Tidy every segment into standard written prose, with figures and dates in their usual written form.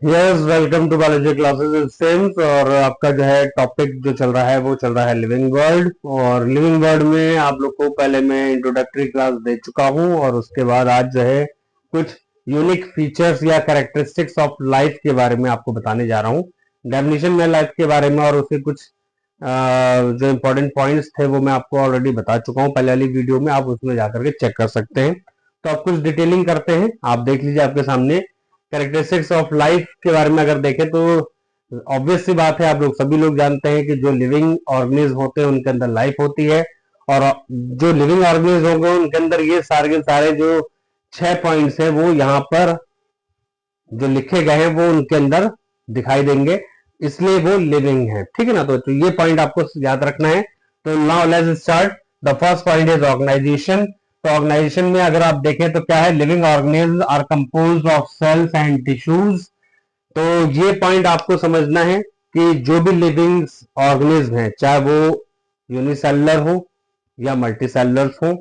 Yes, welcome to biology classes Sims. और आपका जो है टॉपिक जो चल रहा है वो चल रहा है लिविंग वर्ल्ड। और लिविंग वर्ल्ड में आप लोग को पहले मैं इंट्रोडक्टरी क्लास दे चुका हूँ और उसके बाद आज जो है कुछ यूनिक फीचर्स या कैरेक्टरिस्टिक्स ऑफ लाइफ के बारे में आपको बताने जा रहा हूँ। डेफिनेशन में लाइफ के बारे में और उसके कुछ जो इम्पोर्टेंट पॉइंट्स थे वो मैं आपको ऑलरेडी बता चुका हूँ पहले वाली वीडियो में, आप उसमें जाकर के चेक कर सकते हैं। तो आप कुछ डिटेलिंग करते हैं, आप देख लीजिए आपके सामने। कैरेक्टरिस्टिक्स ऑफ लाइफ के बारे में अगर देखें तो ऑब्वियस सी बात है, आप लोग सभी लोग जानते हैं कि जो लिविंग ऑर्गेनिज्म होते हैं उनके अंदर लाइफ होती है। और जो लिविंग ऑर्गेनिज्म होंगे उनके अंदर ये सारे के सारे जो 6 पॉइंट्स है वो यहाँ पर जो लिखे गए हैं वो उनके अंदर दिखाई देंगे, इसलिए वो लिविंग है। ठीक है ना, तो ये पॉइंट आपको याद रखना है। तो now let's start. The first point is organisation. तो ऑर्गेनाइजेशन में अगर आप देखें तो क्या है, living organism are composed of cells and tissues. तो ये पॉइंट आपको समझना है कि जो भी लिविंग ऑर्गेनिज्म है, चाहे वो यूनिसेलुलर हो या मल्टीसेलुलर हो,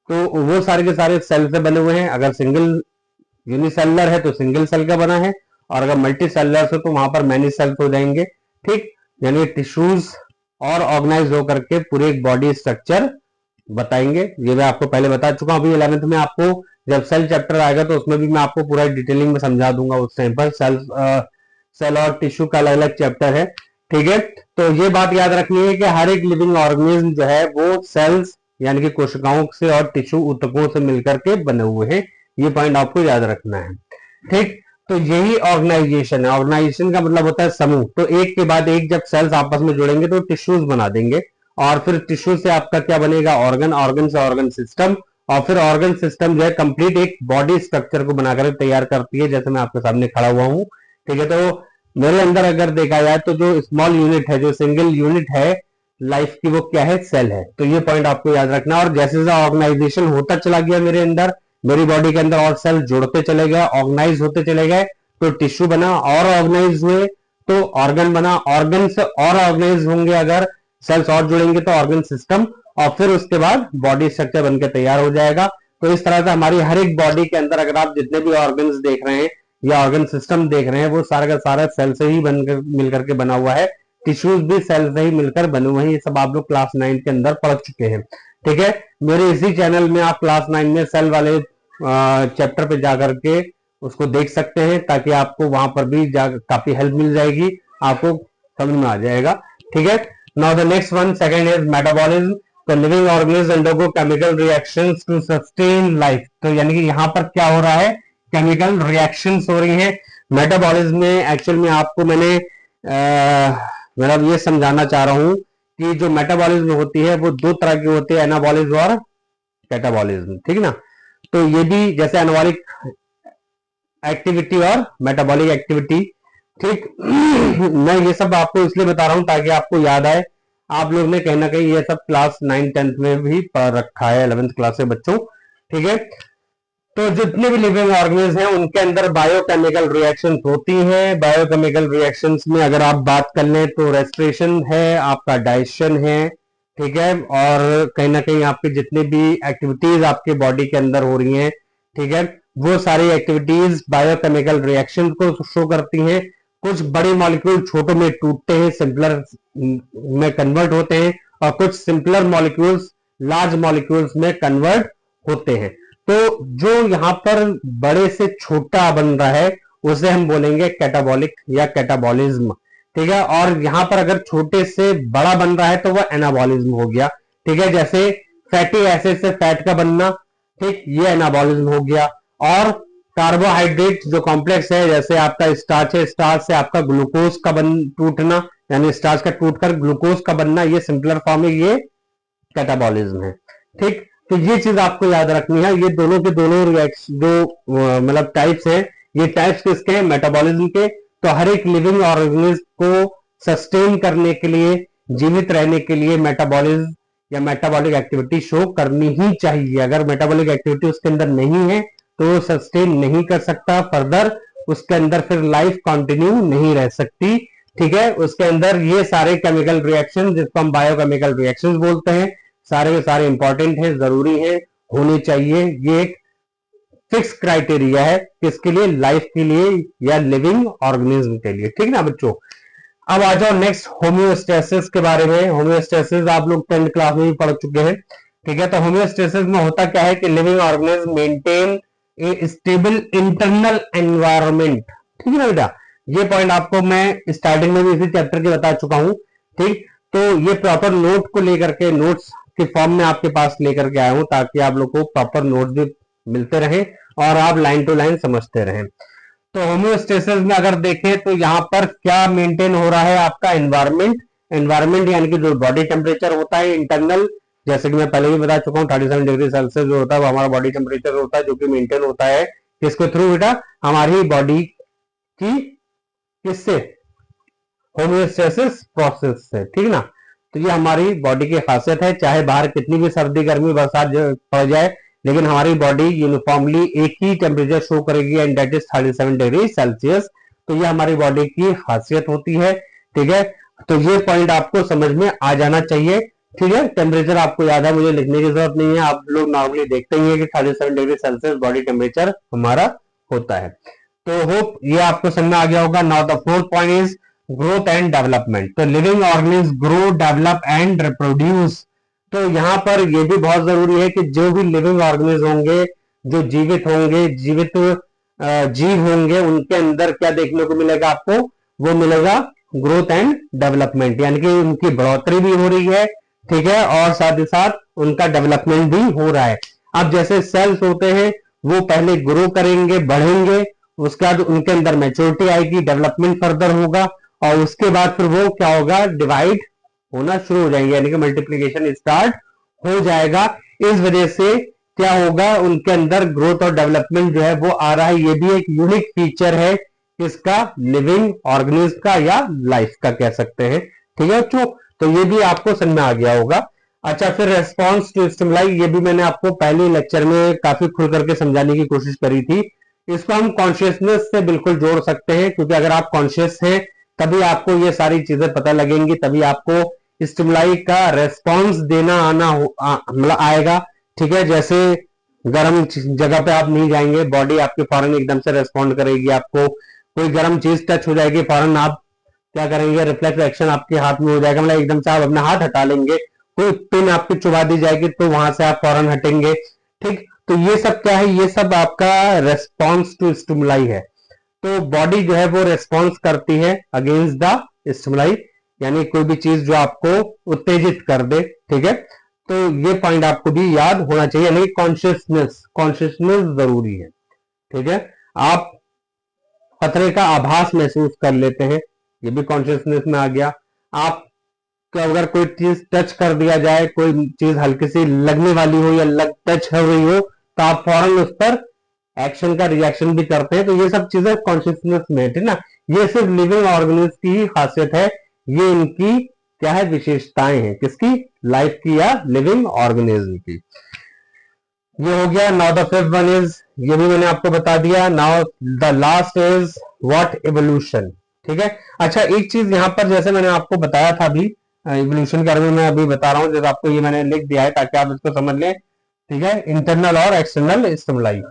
तो वो सारे के सारे सेल से बने हुए हैं। अगर सिंगल यूनिसेलुलर है तो सिंगल सेल का बना है, और अगर मल्टी सेलुलर है तो वहां पर मैनी सेल्स हो जाएंगे। ठीक, यानी टिश्यूज और ऑर्गेनाइज होकर के पूरे एक बॉडी स्ट्रक्चर बताएंगे। ये मैं आपको पहले बता चुका हूं। अभी 11th में आपको जब सेल चैप्टर आएगा तो उसमें भी मैं आपको पूरा डिटेलिंग में समझा दूंगा। उस टाइम पर सेल और टिश्यू का अलग अलग चैप्टर है। ठीक है, तो ये बात याद रखनी है कि हर एक लिविंग ऑर्गेनिज्म जो है वो सेल्स यानी कि कोशिकाओं से और टिश्यू ऊतकों से मिलकर के बने हुए हैं। ये पॉइंट आपको याद रखना है। ठीक, तो यही ऑर्गेनाइजेशन है। ऑर्गेनाइजेशन का मतलब होता है समूह। तो एक के बाद एक जब सेल्स आपस में जुड़ेंगे तो टिश्यूज बना देंगे, और फिर टिश्यू से आपका क्या बनेगा, ऑर्गन, ऑर्गन से ऑर्गन सिस्टम, और फिर ऑर्गन सिस्टम जो है कंप्लीट एक बॉडी स्ट्रक्चर को बनाकर तैयार करती है, जैसे मैं आपके सामने खड़ा हुआ हूँ। ठीक है, तो मेरे अंदर अगर देखा जाए तो जो स्मॉल यूनिट है, जो सिंगल यूनिट है लाइफ की, वो क्या है, सेल है। तो ये पॉइंट आपको याद रखना। और जैसे जैसे ऑर्गेनाइजेशन होता चला गया मेरे अंदर, मेरी बॉडी के अंदर और सेल जुड़ते चले गए, ऑर्गेनाइज होते चले गए, तो टिश्यू बना, और ऑर्गेनाइज हुए तो ऑर्गन बना, ऑर्गन से और ऑर्गेनाइज होंगे, अगर सेल्स और जुड़ेंगे तो ऑर्गन सिस्टम, और फिर उसके बाद बॉडी स्ट्रक्चर बनकर तैयार हो जाएगा। तो इस तरह से हमारी हर एक बॉडी के अंदर अगर आप जितने भी ऑर्गन्स देख रहे हैं या ऑर्गन सिस्टम देख रहे हैं, वो सारा का सारा सेल से ही बनकर मिलकर के बना हुआ है। टिश्यूज भी सेल से ही मिलकर बने हुए हैं। ये सब आप लोग क्लास 9 के अंदर पढ़ चुके हैं। ठीक है, मेरे इसी चैनल में आप क्लास 9 में सेल वाले चैप्टर पे जाकर के उसको देख सकते हैं, ताकि आपको वहां पर भी काफी हेल्प मिल जाएगी, आपको समझ में आ जाएगा। ठीक है, now the next one, second is metabolism. तो living organism undergo chemical reactions to sustain life. तो यानी कि यहाँ पर क्या हो रहा है, केमिकल रिएक्शंस हो रही हैं। मेटाबॉलिज्म में एक्चुअल में आपको मैंने मतलब ये समझाना चाह रहा हूं कि जो मेटाबॉलिज्म होती है वो दो तरह की होती है, एनाबॉलिज्म और कैटाबॉलिज्म। ठीक है ना, तो ये भी जैसे एनाबॉलिक एक्टिविटी और मेटाबॉलिक एक्टिविटी। ठीक मैं ये सब आपको इसलिए बता रहा हूं ताकि आपको याद आए। आप लोग ने कहीं ना कहीं ये सब क्लास 9 10th में भी पढ़ रखा है, 11th क्लास के बच्चों। ठीक है, तो जितने भी लिविंग ऑर्गेनिज्म हैं उनके अंदर बायोकेमिकल रिएक्शंस होती हैं। बायोकेमिकल रिएक्शंस में अगर आप बात कर लें तो रेस्पिरेशन है, आपका डाइजेशन है। ठीक है, और कहीं ना कहीं आपके जितने भी एक्टिविटीज आपके बॉडी के अंदर हो रही हैं, ठीक है, वो सारी एक्टिविटीज बायोकेमिकल रिएक्शन को शो करती हैं। कुछ बड़े मॉलिक्यूल छोटों में टूटते हैं, सिंपलर में कन्वर्ट होते हैं, और कुछ सिंपलर मॉलिक्यूल्स लार्ज मॉलिक्यूल्स में कन्वर्ट होते हैं। तो जो यहाँ पर बड़े से छोटा बन रहा है उसे हम बोलेंगे कैटाबॉलिक या कैटाबॉलिज्म। ठीक है, और यहाँ पर अगर छोटे से बड़ा बन रहा है तो वह एनाबॉलिज्म हो गया। ठीक है, जैसे फैटी एसिड से फैट का बनना, ठीक, ये एनाबॉलिज्म हो गया। और कार्बोहाइड्रेट जो कॉम्प्लेक्स है, जैसे आपका स्टार्च है, स्टार्च से आपका ग्लूकोज का टूटना, यानी स्टार्च का टूटकर ग्लूकोज का बनना, ये सिंपलर फॉर्म है, ये कैटाबॉलिज्म है। ठीक, तो ये चीज आपको याद रखनी है। ये दोनों के दोनों रिएक्शन जो मतलब टाइप्स हैं, ये टाइप्स किसके हैं, मेटाबॉलिज्म के। तो हर एक लिविंग ऑर्गेनिज्म को सस्टेन करने के लिए, जीवित रहने के लिए मेटाबॉलिज्म या मेटाबॉलिक एक्टिविटी शो करनी ही चाहिए। अगर मेटाबॉलिक एक्टिविटी उसके अंदर नहीं है तो वो सस्टेन नहीं कर सकता फर्दर, उसके अंदर फिर लाइफ कंटिन्यू नहीं रह सकती। ठीक है, उसके अंदर ये सारे केमिकल रिएक्शन जिसको हम बायोकेमिकल रिएक्शंस बोलते हैं, सारे के सारे इंपॉर्टेंट है, जरूरी है, होने चाहिए। ये एक फिक्स क्राइटेरिया है किसके लिए, लाइफ के लिए या लिविंग ऑर्गेनिज्म के लिए, ठीक ना बच्चों। अब आ जाओ नेक्स्ट होम्योस्टेसिस के बारे में। होम्योस्टेसिस आप लोग 10th क्लास में भी पढ़ चुके हैं, ठीक है। तो होम्योस्टेसिस में होता क्या है कि लिविंग ऑर्गेनिज्म मेंटेन ए स्टेबल इंटरनल एनवायरनमेंट, ठीक है ना बेटा। ये पॉइंट आपको मैं स्टार्टिंग में भी इसी चैप्टर के बता चुका हूं, ठीक। तो ये प्रॉपर नोट को लेकर के, नोट्स के फॉर्म में आपके पास लेकर के आया हूं ताकि आप लोग को प्रॉपर नोट्स भी मिलते रहे और आप लाइन टू लाइन समझते रहें। तो होम्योस्टेसिस में अगर देखें तो यहाँ पर क्या मेंटेन हो रहा है आपका एनवायरमेंट। एनवायरमेंट यानी कि जो बॉडी टेम्परेचर होता है इंटरनल, जैसे कि मैं पहले भी बता चुका हूँ 37 डिग्री सेल्सियस जो होता है वो हमारा बॉडी टेम्परेचर होता है, जो कि मेंटेन होता है किसके थ्रू बेटा, हमारी बॉडी की, किससे, होम्योस्टेसिस प्रोसेस से, ठीक ना। तो ये हमारी बॉडी की खासियत है, चाहे बाहर कितनी भी सर्दी गर्मी बरसात पड़ जाए लेकिन हमारी बॉडी यूनिफॉर्मली एक ही टेम्परेचर शो करेगी and that is 37 degree Celsius. तो ये हमारी बॉडी की खासियत होती है, ठीक है। तो ये पॉइंट आपको समझ में आ जाना चाहिए, ठीक है। टेम्परेचर आपको याद है, मुझे लिखने की जरूरत नहीं है, आप लोग नॉर्मली देखते ही है कि 37 डिग्री सेल्सियस बॉडी टेम्परेचर हमारा होता है। तो होप ये आपको समझ में आ गया होगा। Now the fourth point is growth and development. तो living organism grow, develop and reproduce. तो यहाँ पर यह भी बहुत जरूरी है कि जो भी लिविंग ऑर्गेनिज्म होंगे, जो जीवित होंगे, जीवित जीव होंगे, उनके अंदर क्या देखने को मिलेगा आपको, वो मिलेगा ग्रोथ एंड डेवलपमेंट, यानी कि उनकी बढ़ोतरी भी हो रही है, ठीक है, और साथ ही साथ उनका डेवलपमेंट भी हो रहा है। अब जैसे सेल्स होते हैं वो पहले ग्रो करेंगे, बढ़ेंगे, उसके बाद उनके अंदर मैच्योरिटी आएगी, डेवलपमेंट फर्दर होगा और उसके बाद फिर वो क्या होगा, डिवाइड होना शुरू हो जाएंगे, यानी कि मल्टीप्लीकेशन स्टार्ट हो जाएगा। इस वजह से क्या होगा, उनके अंदर ग्रोथ और डेवलपमेंट जो है वो आ रहा है। ये भी एक यूनिक फीचर है किसका, लिविंग ऑर्गेनिज्म का या लाइफ का कह सकते हैं, ठीक है बच्चों। तो ये भी आपको समझ में आ गया होगा। अच्छा, फिर रेस्पॉन्स टू स्टिमुलाई, ये भी मैंने आपको पहले लेक्चर में काफी खुल करके समझाने की कोशिश करी थी। इसको हम कॉन्शियसनेस से बिल्कुल जोड़ सकते हैं, क्योंकि अगर आप कॉन्शियस हैं तभी आपको ये सारी चीजें पता लगेंगी, तभी आपको स्टिमुलाई का रेस्पॉन्स देना आना मतलब आएगा, ठीक है। जैसे गर्म जगह पे आप नहीं जाएंगे, बॉडी आपकी फौरन एकदम से रेस्पॉन्ड करेगी। आपको कोई गर्म चीज टच हो जाएगी, फौरन आप क्या करेंगे, रिफ्लेक्स एक्शन आपके हाथ में हो जाएगा, मतलब एकदम से आप अपना हाथ हटा लेंगे। कोई पिन आपकी चुभा दी जाएगी तो वहां से आप फौरन हटेंगे, ठीक। तो ये सब क्या है, ये सब आपका रेस्पॉन्स टू स्टिमुलाई है। तो बॉडी जो है वो रेस्पॉन्स करती है अगेंस्ट द स्टिमुलाई, यानी कोई भी चीज जो आपको उत्तेजित कर दे, ठीक है। तो ये पॉइंट आपको भी याद होना चाहिए, यानी कॉन्शियसनेस, कॉन्शियसनेस जरूरी है, ठीक है। आप खतरे का आभास महसूस कर लेते हैं, ये भी कॉन्शियसनेस में आ गया। आप अगर कोई चीज टच कर दिया जाए, कोई चीज हल्की सी लगने वाली हो या टच हो रही हो, तो आप फौरन उस पर एक्शन का रिएक्शन भी करते हैं। तो ये सब चीजें कॉन्शियसनेस में है, ठीक ना। ये सिर्फ लिविंग ऑर्गेनिज्म की ही खासियत है, ये इनकी क्या है, विशेषताएं हैं, किसकी, लाइफ की या लिविंग ऑर्गेनिज्म की। ये हो गया। Now the fifth one is, ये भी मैंने आपको बता दिया। Now the last is what, evolution, ठीक है। अच्छा, एक चीज यहाँ पर जैसे मैंने आपको बताया था अभी, इवोल्यूशन के बारे में मैं अभी बता रहा हूँ, जैसे आपको ये मैंने लिख दिया है ताकि आप इसको समझ लें, ठीक है। इंटरनल और एक्सटर्नल स्टिमुलाई,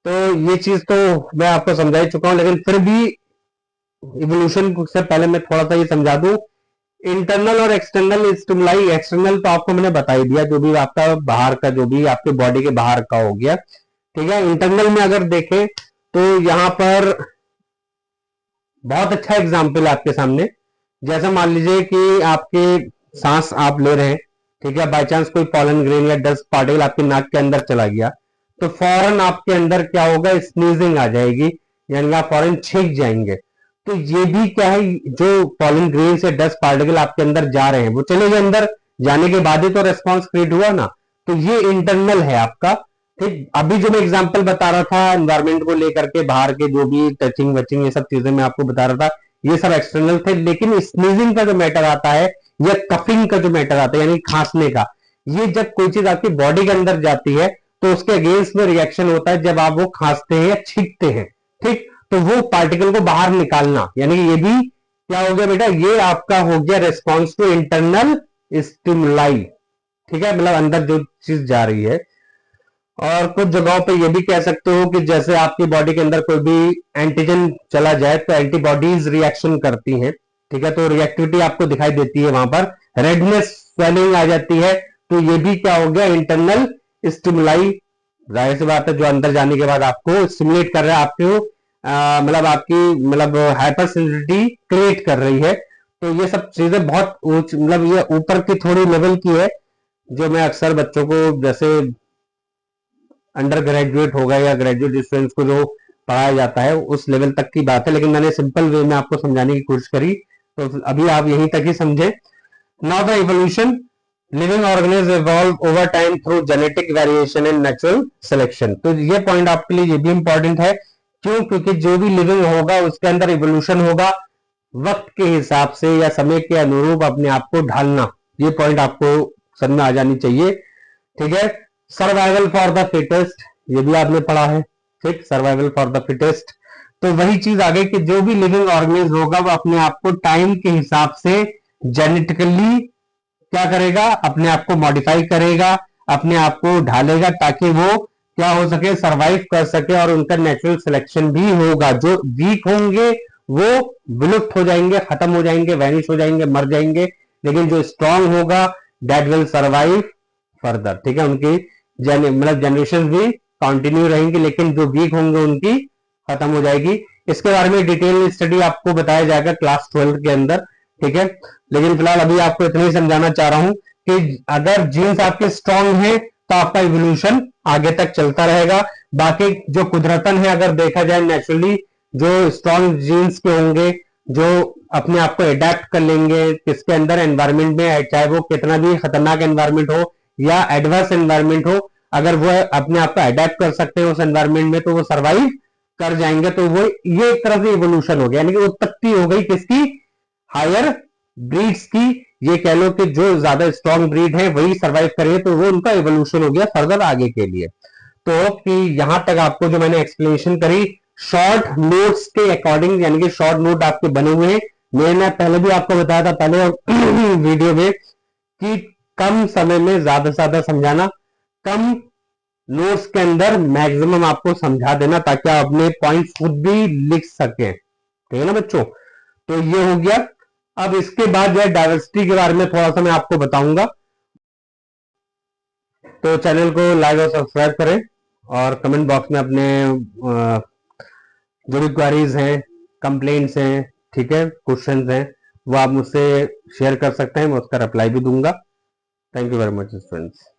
तो ये चीज तो मैं आपको समझा ही चुका हूं, लेकिन फिर भी इवोल्यूशन से पहले मैं थोड़ा सा ये समझा दूं। इंटरनल और एक्सटर्नल स्टिमुलाई, एक्सटर्नल तो आपको मैंने बता ही दिया, जो भी आपका बाहर का, जो भी आपके बॉडी के बाहर का हो गया, ठीक है। इंटरनल में अगर देखें तो यहां पर बहुत अच्छा एग्जाम्पल है आपके सामने। जैसे मान लीजिए कि आपके सांस आप ले रहे हैं, ठीक है, बाई चांस कोई पॉलन ग्रेन या डस्ट पार्टिकल आपके नाक के अंदर चला गया, तो फौरन आपके अंदर क्या होगा, स्नीजिंग आ जाएगी, यानी आप फौरन छींक जाएंगे। तो ये भी क्या है, जो पॉलन ग्रेन से डस्ट पार्टिकल आपके अंदर जा रहे हैं वो चले गए अंदर, जाने के बाद ही तो रेस्पॉन्स क्रिएट हुआ ना। तो ये इंटरनल है आपका, ठीक। अभी जो मैं एग्जांपल बता रहा था एनवायरमेंट को लेकर के, बाहर के जो भी टचिंग वचिंग ये सब चीजें मैं आपको बता रहा था, ये सब एक्सटर्नल थे। लेकिन स्नीजिंग का जो मैटर आता है या कफिंग का जो मैटर आता है, यानी खांसने का, ये जब कोई चीज आपकी बॉडी के अंदर जाती है तो उसके अगेंस्ट में रिएक्शन होता है जब आप वो खांसते हैं या छींकते हैं, ठीक। तो वो पार्टिकल को बाहर निकालना, यानी कि ये भी क्या हो गया बेटा, ये आपका हो गया रेस्पॉन्स टू इंटरनल स्टिमुलाई, ठीक है, मतलब अंदर जो चीज जा रही है। और कुछ जगहों पे ये भी कह सकते हो कि जैसे आपकी बॉडी के अंदर कोई भी एंटीजन चला जाए तो एंटीबॉडीज रिएक्शन करती हैं, ठीक है, तो रिएक्टिविटी आपको दिखाई देती है, वहां पर रेडनेस स्वेलिंग आ जाती है, तो ये भी क्या हो गया, इंटरनल स्टिमुलाई। जाहिर सी बात है, जो अंदर जाने के बाद आपको स्टिमुलेट कर रहा है, आपको मतलब आपकी मतलब हाइपर सेंसिटिविटी क्रिएट कर रही है। तो ये सब चीजें बहुत मतलब ये ऊपर की थोड़ी लेवल की है, जो मैं अक्सर बच्चों को, जैसे अंडर ग्रेजुएट होगा या ग्रेजुएट स्टूडेंट्स को जो पढ़ाया जाता है उस लेवल तक की बात है, लेकिन मैंने सिंपल वे में आपको समझाने की कोशिश करी, तो अभी आप यहीं तक ही समझे। Now the evolution, living organism evolve over time through genetic variation and natural selection. तो ये पॉइंट आपके लिए ये भी इंपॉर्टेंट है, क्यों, क्योंकि जो भी लिविंग होगा उसके अंदर इवोल्यूशन होगा, वक्त के हिसाब से या समय के अनुरूप अपने आप को ढालना, ये पॉइंट आपको समझ में आ जानी चाहिए, ठीक है। सर्वाइवल फॉर द फिटेस्ट, ये भी आपने पढ़ा है, ठीक, सर्वाइवल फॉर द फिटेस्ट। तो वही चीज आ गई कि जो भी लिविंग ऑर्गेनिज्म होगा वो अपने आप को टाइम के हिसाब से जेनेटिकली क्या करेगा, अपने आप को मॉडिफाई करेगा, अपने आप को ढालेगा, ताकि वो क्या हो सके, सरवाइव कर सके, और उनका नेचुरल सिलेक्शन भी होगा। जो वीक होंगे वो विलुप्त हो जाएंगे, खत्म हो जाएंगे, वैनिश हो जाएंगे, मर जाएंगे, लेकिन जो स्ट्रांग होगा दैट विल सरवाइव फर्दर, ठीक है, उनकी मतलब जनरेशन भी कंटिन्यू रहेंगी, लेकिन जो वीक होंगे उनकी खत्म हो जाएगी। इसके बारे में डिटेल स्टडी आपको बताया जाएगा क्लास 12 के अंदर, ठीक है, लेकिन फिलहाल अभी आपको इतना ही समझाना चाह रहा हूं कि अगर जीन्स आपके स्ट्रांग हैं तो आपका इवोल्यूशन आगे तक चलता रहेगा। बाकी जो कुदरतन है, अगर देखा जाए नेचुरली, जो स्ट्रांग जीन्स के होंगे, जो अपने आप को अडेप्ट कर लेंगे किसके अंदर, एनवायरमेंट में, चाहे वो कितना भी खतरनाक एनवायरमेंट हो या एडवर्स एनवायरमेंट हो, अगर वो अपने आप को अडेप्ट कर सकते हैं उस एनवायरमेंट में तो वो सरवाइव कर जाएंगे। तो वो ये एक तरह से इवोल्यूशन हो गया, यानी कि उत्पत्ति हो गई किसकी, हायर ब्रीड्स की। ये कह लो कि जो ज्यादा स्ट्रॉन्ग ब्रीड है वही सरवाइव करेंगे, तो वो उनका इवोल्यूशन हो गया फर्दर आगे के लिए। तो कि यहां तक आपको जो मैंने एक्सप्लेनेशन करी शॉर्ट नोट्स के अकॉर्डिंग, यानी कि शॉर्ट नोट आपके बने हुए हैं, मैंने पहले भी आपको बताया था पहले वीडियो में कि कम समय में ज्यादा से ज्यादा समझाना, कम नोट्स के अंदर मैक्सिमम आपको समझा देना, ताकि आप अपने पॉइंट्स खुद भी लिख सकें, ठीक है ना बच्चों। तो ये हो गया। अब इसके बाद जो है डाइवर्सिटी के बारे में थोड़ा सा मैं आपको बताऊंगा, तो चैनल को लाइक और सब्सक्राइब करें, और कमेंट बॉक्स में अपने जो भी क्वेरीज हैं, कंप्लेंट्स हैं, ठीक है, क्वेश्चंस हैं, वो आप मुझसे शेयर कर सकते हैं, मैं उसका रिप्लाई भी दूंगा। Thank you very much students.